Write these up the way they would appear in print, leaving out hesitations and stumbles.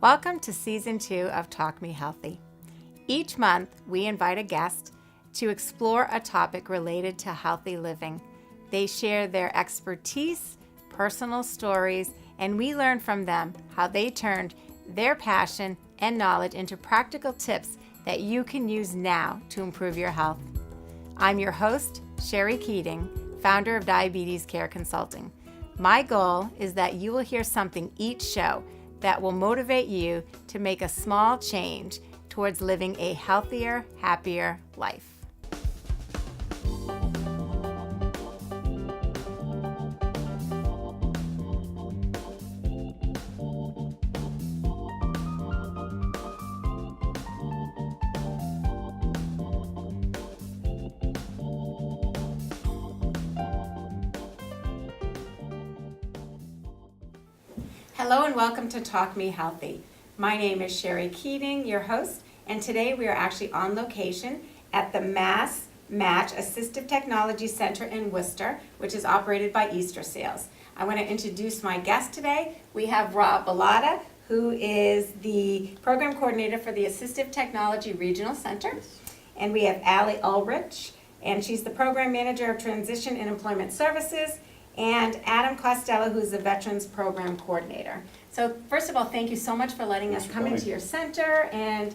Welcome to Season 2 of Talk Me Healthy. Each month, we invite a guest to explore a topic related to healthy living. They share their expertise, personal stories, and we learn from them how they turned their passion and knowledge into practical tips that you can use now to improve your health. I'm your host, Sherry Keating, founder of Diabetes Care Consulting. My goal is that you will hear something each show that will motivate you to make a small change towards living a healthier, happier life. Hello and welcome to Talk Me Healthy. My name is Sherry Keating, your host, and today we are actually on location at the Mass Match Assistive Technology Center in Worcester, which is operated by Easter Sales. I want to introduce my guest today. We have Bilotta, who is the program coordinator for the Assistive Technology Regional Center, and we have Alexandra Ullrich, and she's the program manager of Transition and Employment Services, and Adam Costello, who's the Veterans Program Coordinator. So first of all, thank you so much for letting us come into your center and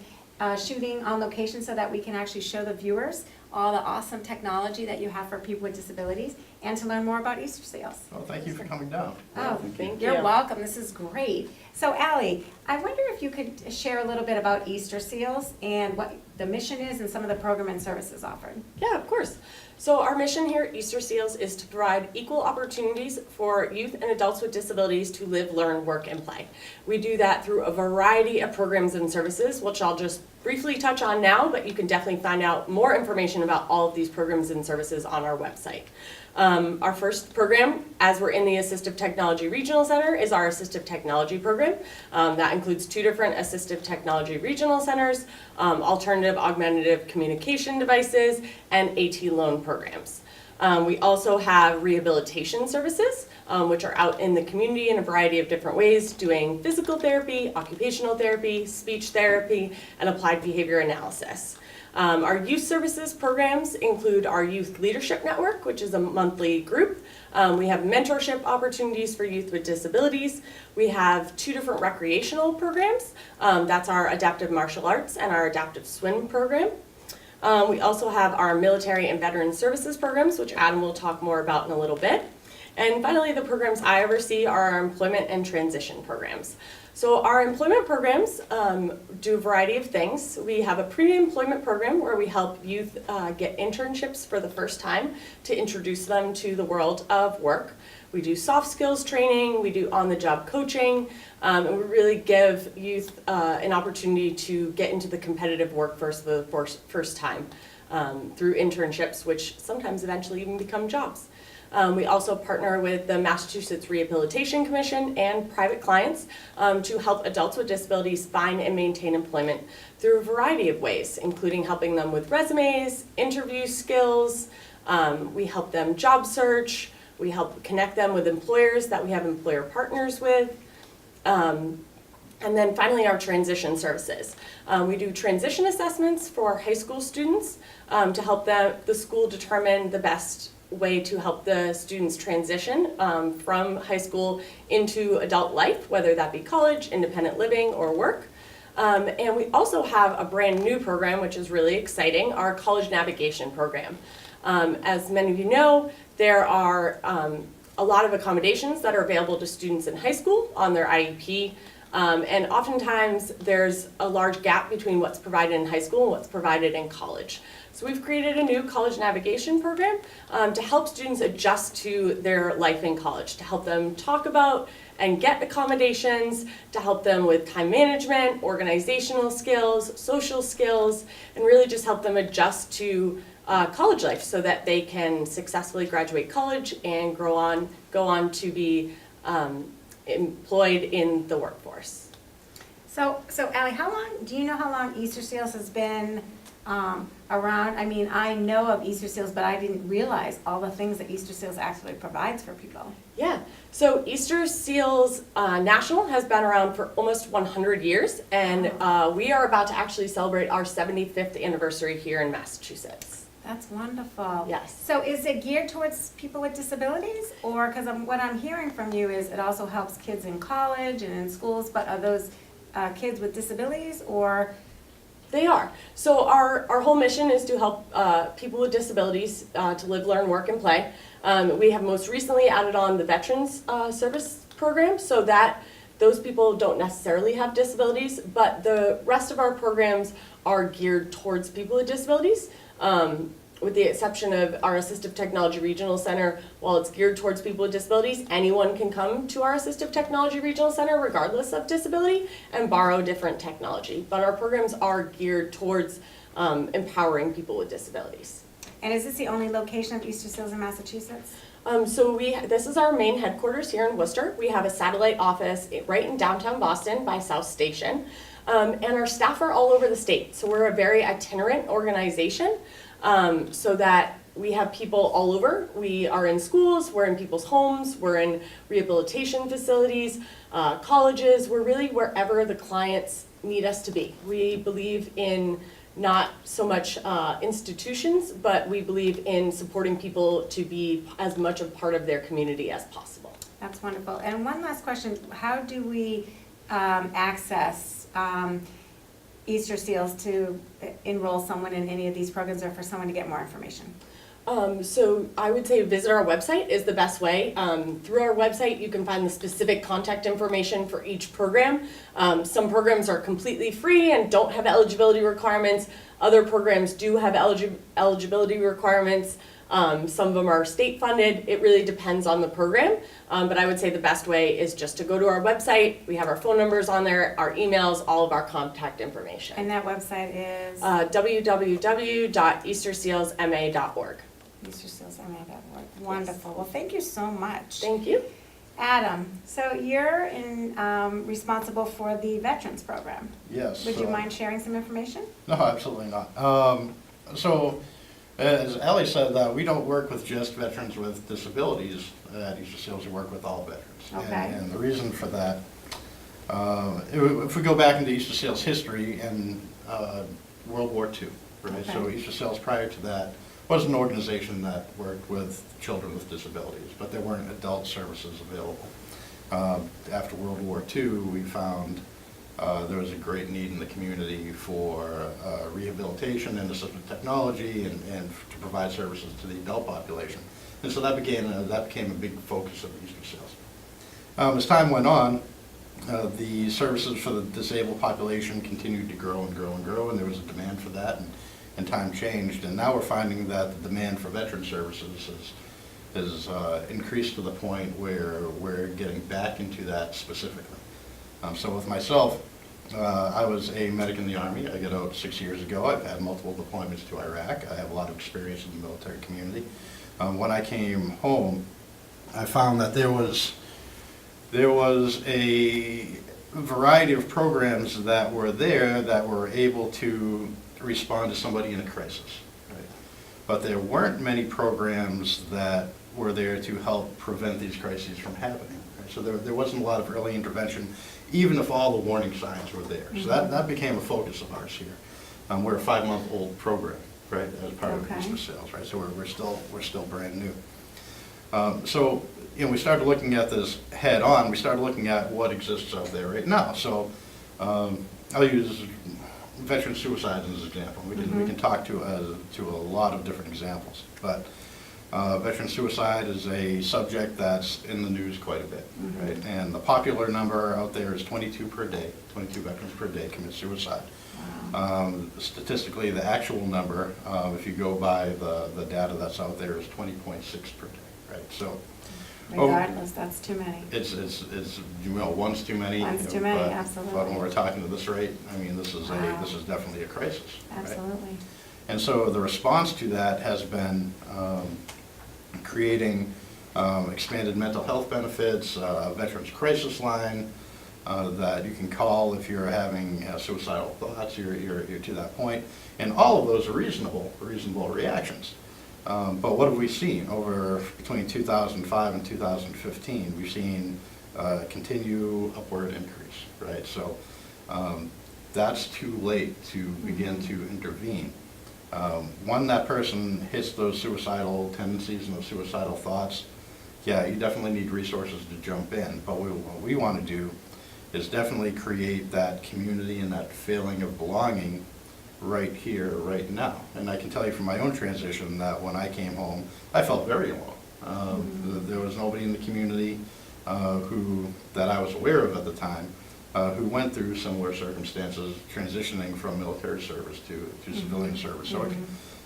shooting on location so that we can actually show the viewers all the awesome technology that you have for people with disabilities and to learn more about Easter Sales. Well, thank you for coming down. Oh, you're welcome. This is great. So Allie, I wonder if you could share a little bit about Easter Sales and what the mission is and some of the program and services offered. Yeah, of course. So our mission here at Easter Seals is to provide equal opportunities for youth and adults with disabilities to live, learn, work, and play. We do that through a variety of programs and services, which I'll just briefly touch on now, but you can definitely find out more information about all of these programs and services on our website. Our first program, as we're in the Assistive Technology Regional Center, is our Assistive Technology program. That includes 2 different Assistive Technology Regional Centers, alternative augmentative communication devices, and AT loan programs. We also have rehabilitation services, which are out in the community in a variety of different ways, doing physical therapy, occupational therapy, speech therapy, and applied behavior analysis. Our youth services programs include our Youth Leadership Network, which is a monthly group. We have mentorship opportunities for youth with disabilities. We have 2 different recreational programs. That's our Adaptive Martial Arts and our Adaptive Swim program. We also have our Military and Veteran Services programs, which Adam will talk more about in a little bit. And finally, the programs I oversee are our Employment and Transition programs. So our employment programs do a variety of things. We have a pre-employment program where we help youth get internships for the first time to introduce them to the world of work. We do soft skills training, we do on-the-job coaching, and we really give youth an opportunity to get into the competitive workforce for the first time through internships, which sometimes eventually even become jobs. We also partner with the Massachusetts Rehabilitation Commission and private clients to help adults with disabilities find and maintain employment through a variety of ways, including helping them with resumes, interview skills, we help them job search, we help connect them with employers that we have employer partners with, and then finally our transition services. We do transition assessments for high school students to help the school determine the best way to help the students transition from high school into adult life, whether that be college, independent living, or work. And we also have a brand new program, which is really exciting, our College Navigation program. As many of you know, there are a lot of accommodations that are available to students in high school on their IEP. And oftentimes there's a large gap between what's provided in high school and what's provided in college. So we've created a new college navigation program to help students adjust to their life in college, to help them talk about and get accommodations, to help them with time management, organizational skills, social skills, and really just help them adjust to college life so that they can successfully graduate college and go on to be employed in the workforce. So Allie, do you know how long Easter Sales has been around. I mean, I know of Easter Seals, but I didn't realize all the things that Easter Seals actually provides for people. Yeah, so Easter Seals National has been around for almost 100 years, and we are about to actually celebrate our 75th anniversary here in Massachusetts. That's wonderful. Yes. So is it geared towards people with disabilities? Or, because what I'm hearing from you is it also helps kids in college and in schools, but are those kids with disabilities or? They are. So our whole mission is to help people with disabilities to live, learn, work, and play. We have most recently added on the Veterans Service Program, so that those people don't necessarily have disabilities, but the rest of our programs are geared towards people with disabilities. With the exception of our Assistive Technology Regional Center, while it's geared towards people with disabilities, anyone can come to our Assistive Technology Regional Center regardless of disability and borrow different technology. But our programs are geared towards empowering people with disabilities. And is this the only location of Easter Seals in Massachusetts? So this is our main headquarters here in Worcester. We have a satellite office right in downtown Boston by South Station. And our staff are all over the state. So we're a very itinerant organization, so that we have people all over. We are in schools, we're in people's homes, we're in rehabilitation facilities, colleges. We're really wherever the clients need us to be. We believe in not so much institutions, but we believe in supporting people to be as much a part of their community as possible. That's wonderful. And one last question, how do we access Easter Seals to enroll someone in any of these programs or for someone to get more information? So I would say visit our website is the best way. Through our website, you can find the specific contact information for each program. Some programs are completely free and don't have eligibility requirements. Other programs do have eligibility requirements. Some of them are state funded. It really depends on the program. But I would say the best way is just to go to our website. We have our phone numbers on there, our emails, all of our contact information. And that website is? www.eastersealsma.org. EasterSealsMA.org. Wonderful. Well, thank you so much. Thank you. Adam, so you're responsible for the Veterans Program. Yes. Would you mind sharing some information? No, absolutely not. So, as Allie said, we don't work with just veterans with disabilities at Easter Seals. We work with all veterans. Okay. And the reason for that, if we go back into Easter Seals history and World War II, right? Okay. So Easter Seals prior to that was an organization that worked with children with disabilities, but there weren't adult services available. After World War II, we found there was a great need in the community for rehabilitation and assistive technology and to provide services to the adult population. And so that became a big focus of Easter Seals. As time went on, the services for the disabled population continued to grow and grow and grow, and there was a demand for that, and time changed. And now we're finding that the demand for veteran services is increased to the point where we're getting back into that specifically. So with myself, I was a medic in the Army. I got out 6 years ago. I've had multiple deployments to Iraq. I have a lot of experience in the military community. When I came home, I found that there was a variety of programs that were there that were able to respond to somebody in a crisis. Right? But there weren't many programs that were there to help prevent these crises from happening. Right? So there wasn't a lot of early intervention, even if all the warning signs were there. So that became a focus of ours here. We're a 5-month-old program, right, as part of Easter Seals, right? So we're still brand new. So we started looking at this head on. We started looking at what exists out there right now. So I'll use veteran suicide as an example. We can talk to a lot of different examples, but veteran suicide is a subject that's in the news quite a bit, right? And the popular number out there is 22 per day. 22 veterans per day commit suicide. Wow. Statistically, the actual number, if you go by the data that's out there, is 20.6 per day, right? So. Regardless, that's too many. It's one's too many. One's too many, absolutely. But when we're talking at this rate, I mean, this is definitely a crisis. Absolutely. Right? And so the response to that has been creating expanded mental health benefits, a veterans crisis line, that you can call if you're having suicidal thoughts, you're to that point. And all of those are reasonable reactions. But what have we seen over between 2005 and 2015? We've seen continue upward increase, right? So that's too late to begin to intervene. When that person hits those suicidal tendencies and those suicidal thoughts, yeah, you definitely need resources to jump in. But what we want to do is definitely create that community and that feeling of belonging right here, right now. And I can tell you from my own transition that when I came home, I felt very alone. There was nobody in the community that I was aware of at the time who went through similar circumstances, transitioning from military service to civilian service. So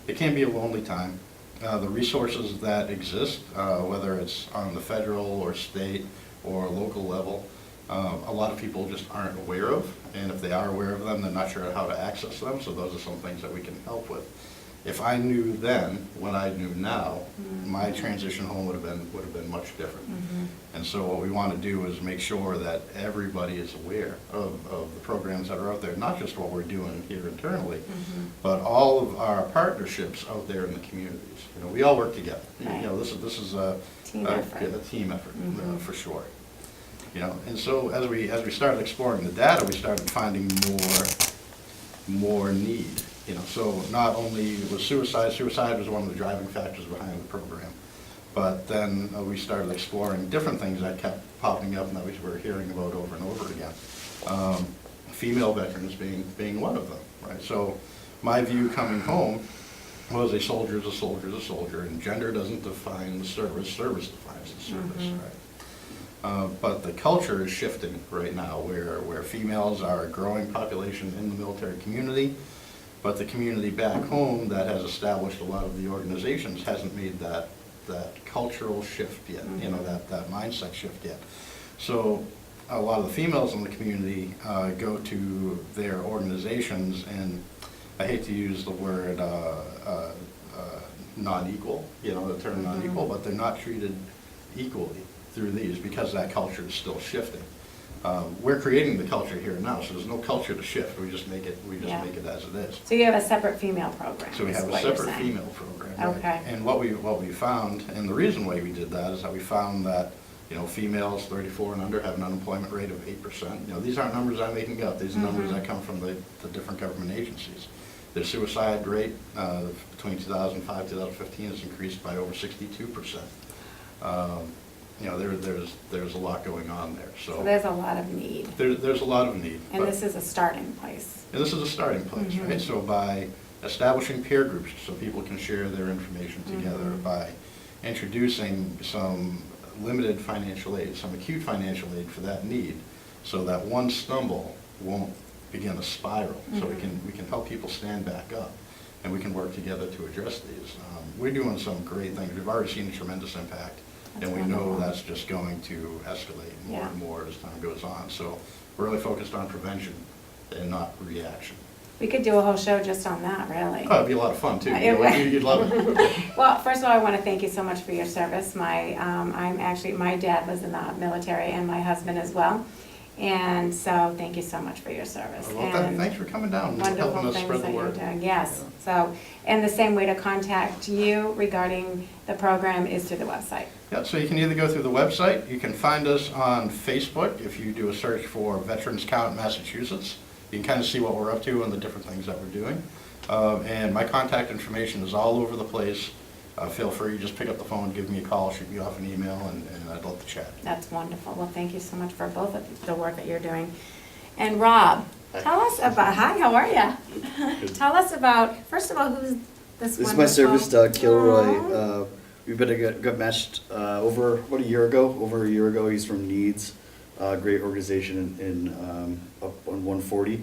it can be a lonely time. The resources that exist, whether it's on the federal or state or local level, a lot of people just aren't aware of, and if they are aware of them, they're not sure how to access them, so those are some things that we can help with. If I knew then what I knew now, my transition home would have been much different. And so what we want to do is make sure that everybody is aware of the programs that are out there, not just what we're doing here internally, but all of our partnerships out there in the communities. You know, we all work together. Right. You know, this is a team effort for sure. You know, and so as we started exploring the data, we started finding more need. You know, so not only was suicide was one of the driving factors behind the program, but then we started exploring different things that kept popping up and that we were hearing about over and over again. Female veterans being one of them, right? So my view coming home was a soldier is a soldier is a soldier, and gender doesn't define the service defines the service, right? But the culture is shifting right now, where females are a growing population in the military community, but the community back home that has established a lot of the organizations hasn't made that cultural shift yet, you know, that mindset shift yet. So a lot of the females in the community go to their organizations, and I hate to use the word non-equal, you know, the term non-equal, but they're not treated equally through these because that culture is still shifting. We're creating the culture here now, so there's no culture to shift. We just make it as it is. So you have a separate female program. So we have a separate female program. Right? Okay. And what we found, and the reason why we did that is that we found that, you know, females 34 and under have an unemployment rate of 8%. You know, these aren't numbers I'm making up. These are numbers that come from the different government agencies. Their suicide rate between 2005 and 2015 has increased by over 62%. You know, there's a lot going on there. So there's a lot of need. There's a lot of need. And this is a starting place. And this is a starting place, right? So by establishing peer groups so people can share their information together, by introducing some limited financial aid, some acute financial aid for that need, so that one stumble won't begin a spiral. So we can help people stand back up, and we can work together to address these. We're doing some great things. We've already seen a tremendous impact. And we know that's just going to escalate more and more as time goes on. So we're really focused on prevention and not reaction. We could do a whole show just on that, really. Oh, it'd be a lot of fun too. You'd love it. Well, first of all, I want to thank you so much for your service. My dad was in the military, and my husband as well. And so thank you so much for your service. Well, thanks for coming down and helping Wonderful us things spread the that you're word. doing, yes. So, and the same way to contact you regarding the program is through the website. Yeah, so you can either go through the website, you can find us on Facebook if you do a search for Veterans Count Massachusetts. You can kind of see what we're up to and the different things that we're doing. And my contact information is all over the place. Feel free, just pick up the phone, give me a call, shoot me off an email, and I'd love to chat. That's wonderful. Well, thank you so much for both of the work that you're doing. And Rob, tell us about, hi, how are you? Tell us about, first of all, who's this This is wonderful? my service dog, Kilroy. Aw. We've been got matched over a year ago. He's from Needs, great organization in up on 140,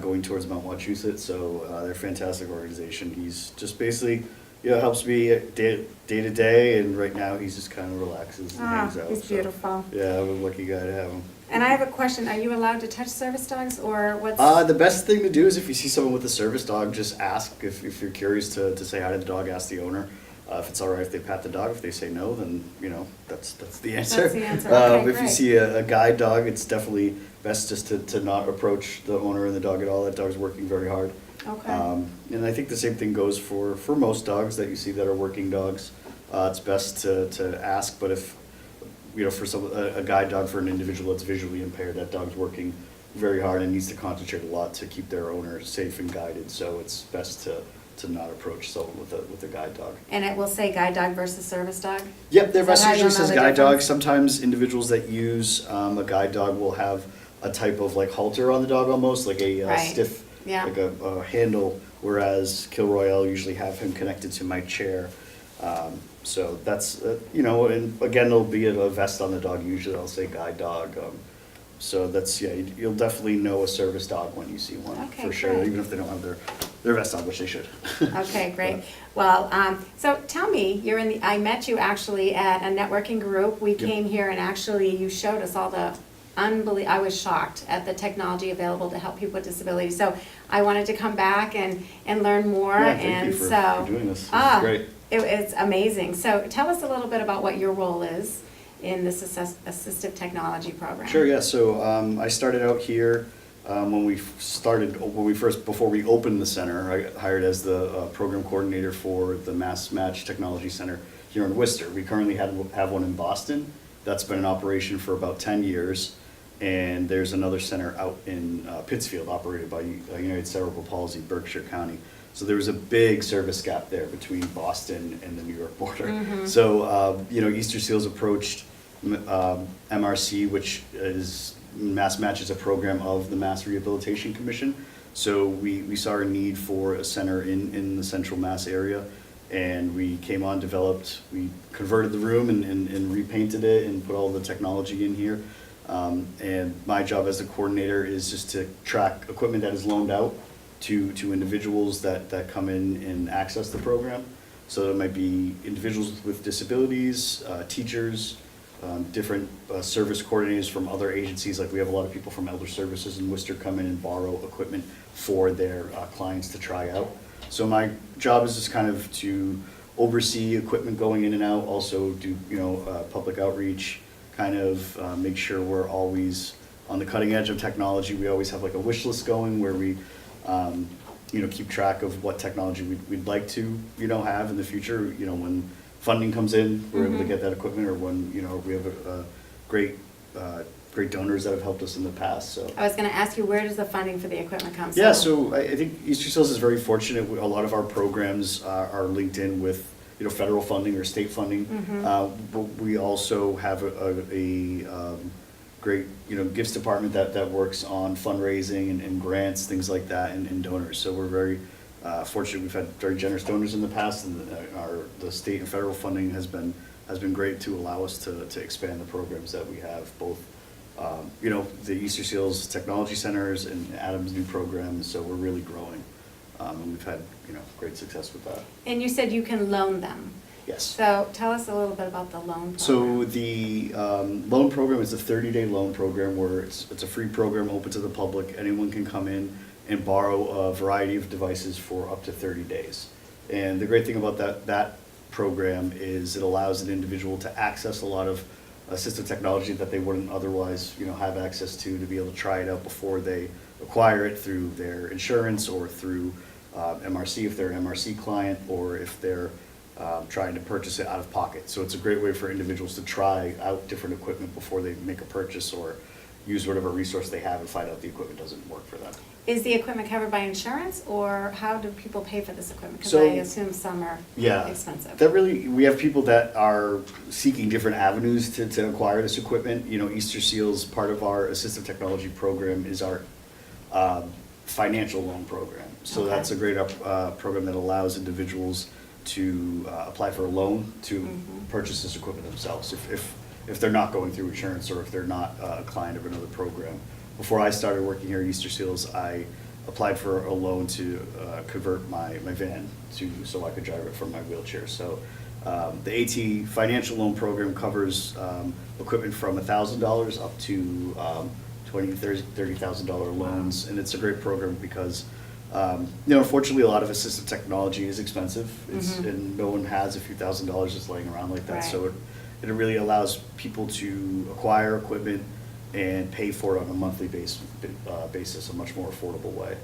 going towards Mount Wachusett. So they're a fantastic organization. He's just basically, helps me day to day, and right now he's just kind of relaxes and hangs out. He's so, beautiful. yeah, I'm a lucky guy to have him. And I have a question. Are you allowed to touch service dogs, or what's? The best thing to do is if you see someone with a service dog, just ask if you're curious to say hi to the dog, ask the owner. If it's all right if they pat the dog, if they say no, then, that's the answer. That's the answer. Okay, If you great. see a guide dog, it's definitely best just to not approach the owner and the dog at all. That dog's working very hard. Okay. And I think the same thing goes for most dogs that you see that are working dogs. It's best to ask, but if, for a guide dog for an individual that's visually impaired, that dog's working very hard and needs to concentrate a lot to keep their owner safe and guided. So it's best to not approach someone with a guide dog. And it will say guide dog versus service dog? Yep, their Is that vest how usually you'll know says the guide dog. difference? Sometimes individuals that use a guide dog will have a type of like halter on the dog almost, like a Right. stiff, Yeah. like a handle, whereas Kilroy, I'll usually have him connected to my chair. So that's, and again, there'll be a vest on the dog. Usually I'll say guide dog. So that's, you'll definitely know a service dog when you see one, Okay, for sure, great. even if they don't have their vest on, which they should. Okay, great. Well, so tell me, I met you actually at a networking group. We Yep. came here and actually you showed us all the I was shocked at the technology available to help people with disabilities. So I wanted to come back and learn more. Yeah, thank and you for so, doing this. This is great. It's amazing. So tell us a little bit about what your role is in this assistive technology program. Sure, yeah, so I started out here before we opened the center. I hired as the program coordinator for the Mass Match Technology Center here in Worcester. We currently have one in Boston that's been in operation for about 10 years, and there's another center out in Pittsfield operated by United Cerebral Palsy, Berkshire County. So there was a big service gap there between Boston and the New York border. So, Easter Seals approached MRC, which is Mass Match is a program of the Mass Rehabilitation Commission. So we saw a need for a center in the central Mass area, and we came on, we converted the room and repainted it and put all the technology in here. And my job as the coordinator is just to track equipment that is loaned out to individuals that come in and access the program. So it might be individuals with disabilities, teachers, different service coordinators from other agencies. Like we have a lot of people from Elder Services in Worcester come in and borrow equipment for their clients to try out. So my job is just kind of to oversee equipment going in and out, also do public outreach, kind of make sure we're always on the cutting edge of technology. We always have like a wish list going where we keep track of what technology we'd like to have in the future. When funding comes in, we're able to get that equipment, or when we have great donors that have helped us in the past. So I was going to ask you, where does the funding for the equipment come from? yeah, so I think Easter Seals is very fortunate. A lot of our programs are linked in with federal funding or state funding, but we also have a great gifts department that works on fundraising and grants, things like that, and donors. So we're very fortunate. We've had very generous donors in the past, and the state and federal funding has been great to allow us to expand the programs that we have, both the Easter Seals Technology Centers and Adam's new program. So we're really growing, and we've had great success with that. And you said you can loan them. Yes. So tell us a little bit about the loan program. So the loan program is a 30-day loan program where it's a free program open to the public. Anyone can come in and borrow a variety of devices for up to 30 days. And the great thing about that program is it allows an individual to access a lot of assistive technology that they wouldn't otherwise have access to be able to try it out before they acquire it through their insurance or through MRC if they're an MRC client, or if they're trying to purchase it out of pocket. So it's a great way for individuals to try out different equipment before they make a purchase or use whatever resource they have and find out the equipment doesn't work for them. Is the equipment covered by insurance, or how do people pay for this equipment? Because So, I assume some are expensive. We have people that are seeking different avenues to acquire this equipment. Easter Seals, part of our assistive technology program, is our financial loan program. So Okay. that's a great program that allows individuals to apply for a loan to purchase this equipment themselves if they're not going through insurance or if they're not a client of another program. Before I started working here at Easter Seals, I applied for a loan to convert my van so I could drive it from my wheelchair. So the AT financial loan program covers equipment from $1,000 up to $20,000, $30,000 loans, and it's a great program because Unfortunately, a lot of assistive technology is expensive. And no one has a few $1,000s just laying around like that. Right. So it really allows people to acquire equipment and pay for it on a monthly basis, a much more affordable way.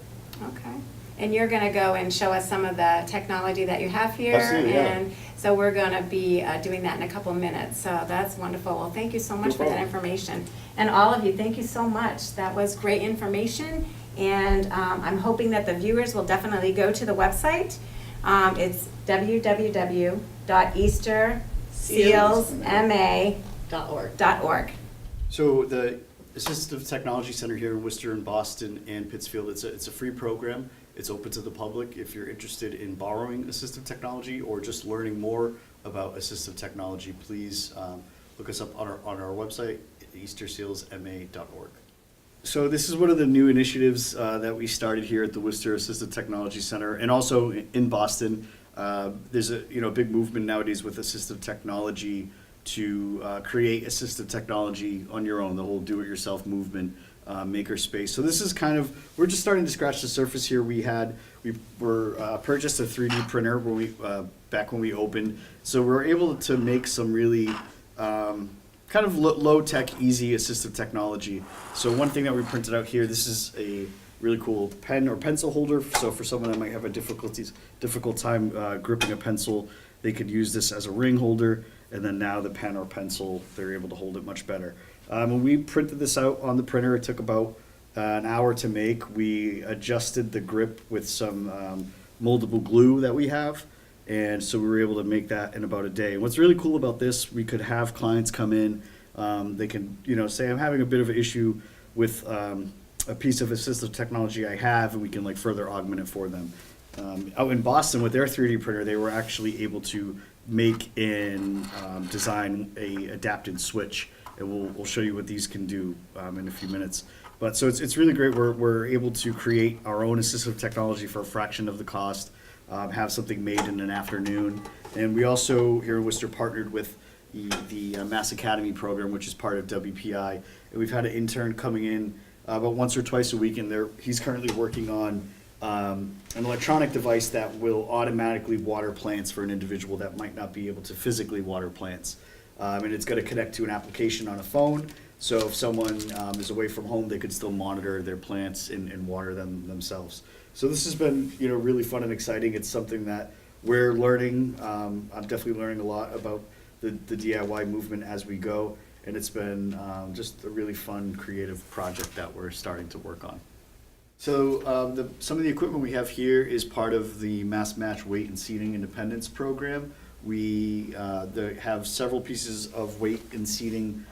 Okay. And you're going to go and show us some of the technology that you have here. Absolutely, yeah. And so we're going to be doing that in a couple minutes. So that's wonderful. Well, thank you so much No for that problem. information. And all of you, thank you so much. That was great information. And I'm hoping that the viewers will definitely go to the website. It's www.eastersealsma.org. .org. So the Assistive Technology Center here in Worcester and Boston and Pittsfield, it's a free program. It's open to the public. If you're interested in borrowing assistive technology or just learning more about assistive technology, please look us up on our website, eastersealsma.org. So this is one of the new initiatives that we started here at the Worcester Assistive Technology Center, and also in Boston. There's a big movement nowadays with assistive technology to create assistive technology on your own, the whole do-it-yourself movement, makerspace. So this is we're just starting to scratch the surface here. We were purchased a 3D printer back when we opened, so we're able to make some really low-tech, easy assistive technology. So one thing that we printed out here, this is a really cool pen or pencil holder. So for someone that might have a difficult time gripping a pencil, they could use this as a ring holder. And then now the pen or pencil, they're able to hold it much better. When we printed this out on the printer, it took about an hour to make. We adjusted the grip with some moldable glue that we have. And so we were able to make that in about a day. And what's really cool about this, we could have clients come in. They can, say, I'm having a bit of an issue with a piece of assistive technology I have, and we can further augment it for them. Out in Boston with their 3D printer, they were actually able to make and design a adapted switch, and we'll show you what these can do in a few minutes. But so it's really great. We're able to create our own assistive technology for a fraction of the cost, have something made in an afternoon, and we also here in Worcester partnered with the Mass Academy program, which is part of WPI, and we've had an intern coming in about once or twice a week, and he's currently working on an electronic device that will automatically water plants for an individual that might not be able to physically water plants. And it's going to connect to an application on a phone, so if someone is away from home, they could still monitor their plants and water them themselves. So this has been really fun and exciting. It's something that we're learning. I'm definitely learning a lot about the DIY movement as we go, and it's been just a really fun, creative project that we're starting to work on. So some of the equipment we have here is part of the Mass Match Weight and Seating Independence Program. We have several pieces of weight and seating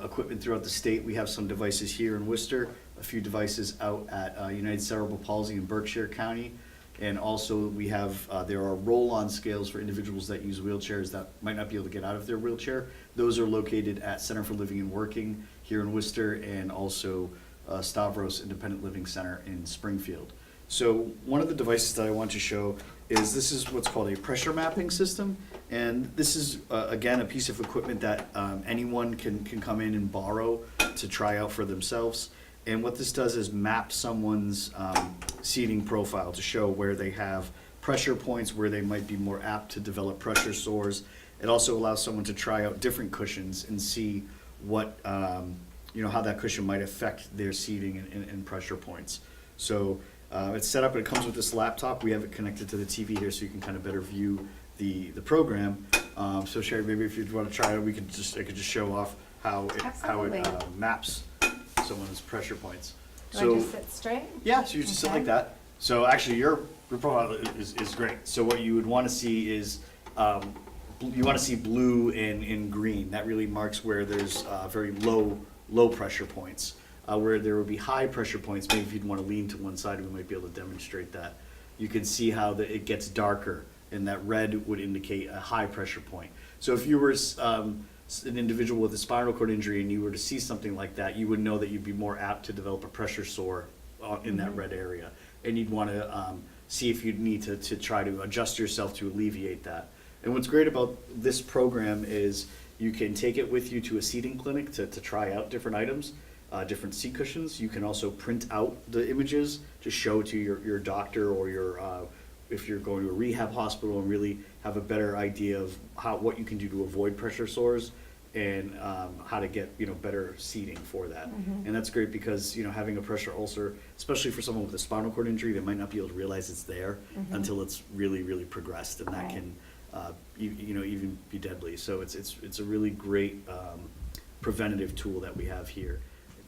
equipment throughout the state. We have some devices here in Worcester, a few devices out at United Cerebral Palsy in Berkshire County, and also we have there are roll-on scales for individuals that use wheelchairs that might not be able to get out of their wheelchair. Those are located at Center for Living and Working here in Worcester, and also Stavros Independent Living Center in Springfield. So one of the devices that I want to show is this is what's called a pressure mapping system, and this is again a piece of equipment that anyone can come in and borrow to try out for themselves. And what this does is map someone's seating profile to show where they have pressure points, where they might be more apt to develop pressure sores. It also allows someone to try out different cushions and see what how that cushion might affect their seating and pressure points. So it's set up, and it comes with this laptop. We have it connected to the TV here, so you can kind of better view the program. So Sherry, maybe if you want to try it, I could just show off how it maps someone's pressure points. Do I just sit straight? Yeah, so you just sit like that. So actually, your profile is great. So what you would want to see is you want to see blue and green. That really marks where there's very low pressure points. Where there would be high pressure points, maybe if you'd want to lean to one side, we might be able to demonstrate that. You can see how it gets darker, and that red would indicate a high pressure point. So if you were an individual with a spinal cord injury and you were to see something like that, you would know that you'd be more apt to develop a pressure sore in that red area. And you'd want to see if you'd need to try to adjust yourself to alleviate that. And what's great about this program is you can take it with you to a seating clinic to try out different items. different seat cushions. You can also print out the images to show to your doctor or if you're going to a rehab hospital, and really have a better idea of what you can do to avoid pressure sores, and how to get better seating for that. And that's great because having a pressure ulcer, especially for someone with a spinal cord injury, they might not be able to realize it's there until it's really, really progressed, and that can even be deadly. So it's a really great preventative tool that we have here.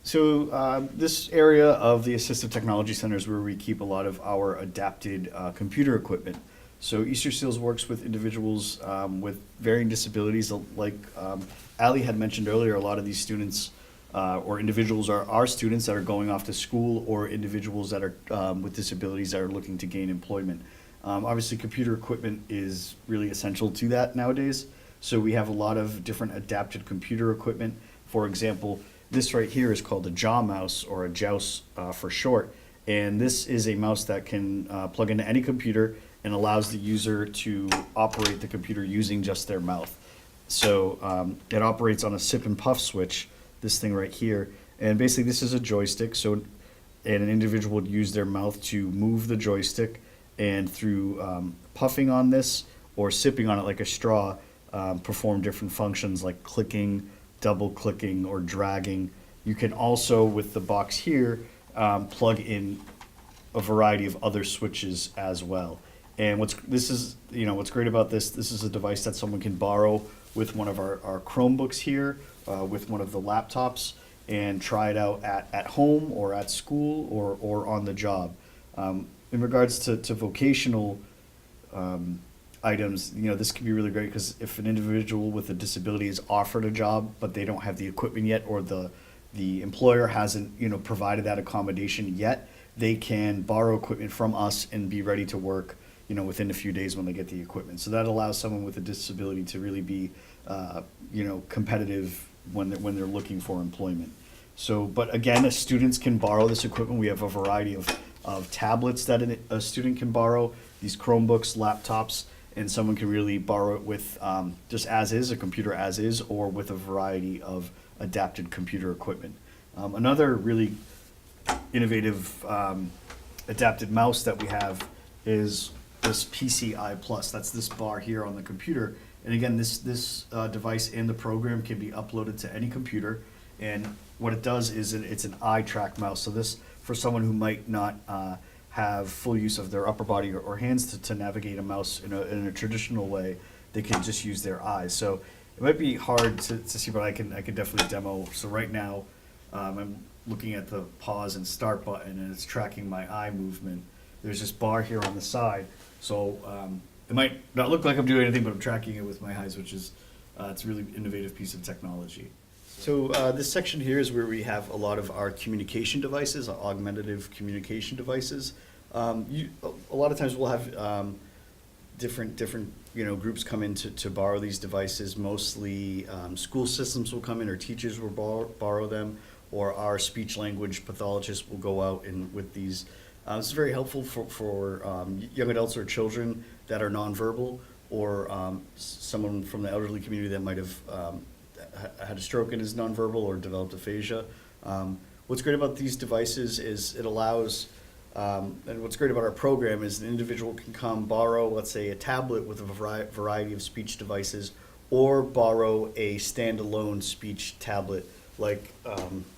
So this area of the Assistive Technology Center is where we keep a lot of our adapted computer equipment. So Easter Seals works with individuals with varying disabilities. Like Ali had mentioned earlier, a lot of these students or individuals are our students that are going off to school, or individuals that are with disabilities that are looking to gain employment. Obviously, computer equipment is really essential to that nowadays. So we have a lot of different adapted computer equipment. For example, this right here is called a jaw mouse, or a JOUS for short. And this is a mouse that can plug into any computer and allows the user to operate the computer using just their mouth. So it operates on a sip and puff switch, this thing right here. And basically this is a joystick. So and an individual would use their mouth to move the joystick, and through puffing on this or sipping on it like a straw, perform different functions like clicking, double clicking, or dragging. You can also, with the box here, plug in a variety of other switches as well. And what's great about this is a device that someone can borrow with one of our Chromebooks here, with one of the laptops, and try it out at home or at school or on the job. In regards to vocational items, this can be really great, because if an individual with a disability is offered a job but they don't have the equipment yet, or the employer hasn't provided that accommodation yet, they can borrow equipment from us and be ready to work within a few days when they get the equipment. So that allows someone with a disability to really be competitive when they're looking for employment. So, but again, students can borrow this equipment. We have a variety of tablets that a student can borrow, these Chromebooks, laptops, and someone can really borrow it with just as is, a computer as is, or with a variety of adapted computer equipment. Another really innovative adapted mouse that we have is this PCI Plus. That's this bar here on the computer. And again, this device and the program can be uploaded to any computer. And what it does is it's an eye track mouse. So this, for someone who might not have full use of their upper body or hands to navigate a mouse in a traditional way, they can just use their eyes. So it might be hard to see, but I can definitely demo. So right now, I'm looking at the pause and start button, and it's tracking my eye movement. There's this bar here on the side. So it might not look like I'm doing anything, but I'm tracking it with my eyes, which is it's a really innovative piece of technology. So this section here is where we have a lot of our communication devices, our augmentative communication devices. A lot of times we'll have different groups come in to borrow these devices. Mostly school systems will come in, or teachers will borrow them, or our speech language pathologists will go out with these. This is very helpful for young adults or children that are nonverbal, or someone from the elderly community that might have had a stroke and is nonverbal or developed aphasia. What's great about these devices is it allows, and what's great about our program is an individual can come borrow, let's say, a tablet with a variety of speech devices, or borrow a standalone speech tablet like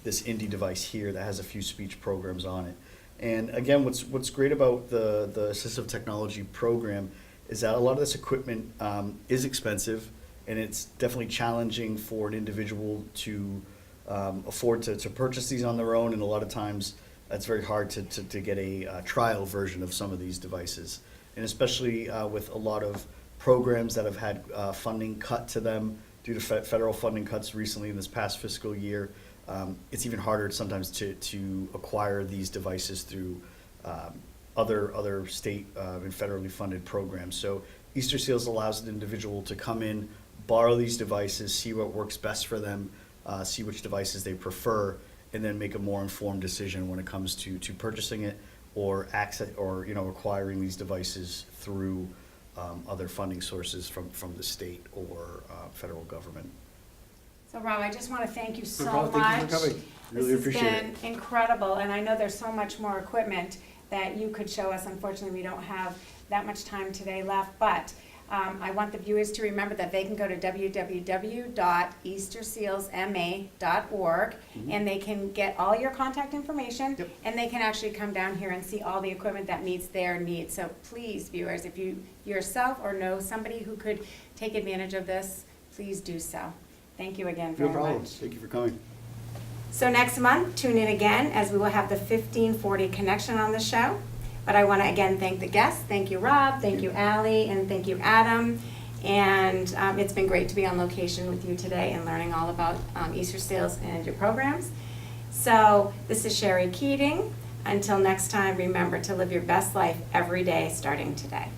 this Indie device here that has a few speech programs on it. And again, what's great about the Assistive Technology program is that a lot of this equipment is expensive, and it's definitely challenging for an individual to afford to purchase these on their own, and a lot of times it's very hard to get a trial version of some of these devices. And especially with a lot of programs that have had funding cut to them due to federal funding cuts recently in this past fiscal year, it's even harder sometimes to acquire these devices through other state and federally funded programs. So Easter Seals allows an individual to come in, borrow these devices, see what works best for them, see which devices they prefer, and then make a more informed decision when it comes to purchasing it or acquiring these devices through other funding sources from the state or federal government. So Rob, I just want to thank you so problem. much. Thank you for coming. Really appreciate it. This has been incredible, and I know there's so much more equipment that you could show us. Unfortunately, we don't have that much time today left, but I want the viewers to remember that they can go to www.eastersealsma.org and they can get all your contact information, Yep. and they can actually come down here and see all the equipment that meets their needs. So please, viewers, if you yourself or know somebody who could take advantage of this, please do so. Thank you again No very problem. much. Thank you for coming. So next month, tune in again as we will have the 1540 connection on the show. But I want to again thank the guests. Thank you, Rob. Thank you, Allie. And thank you, Adam. And it's been great to be on location with you today and learning all about Easter Seals and your programs. So this is Sherry Keating. Until next time, remember to live your best life every day starting today.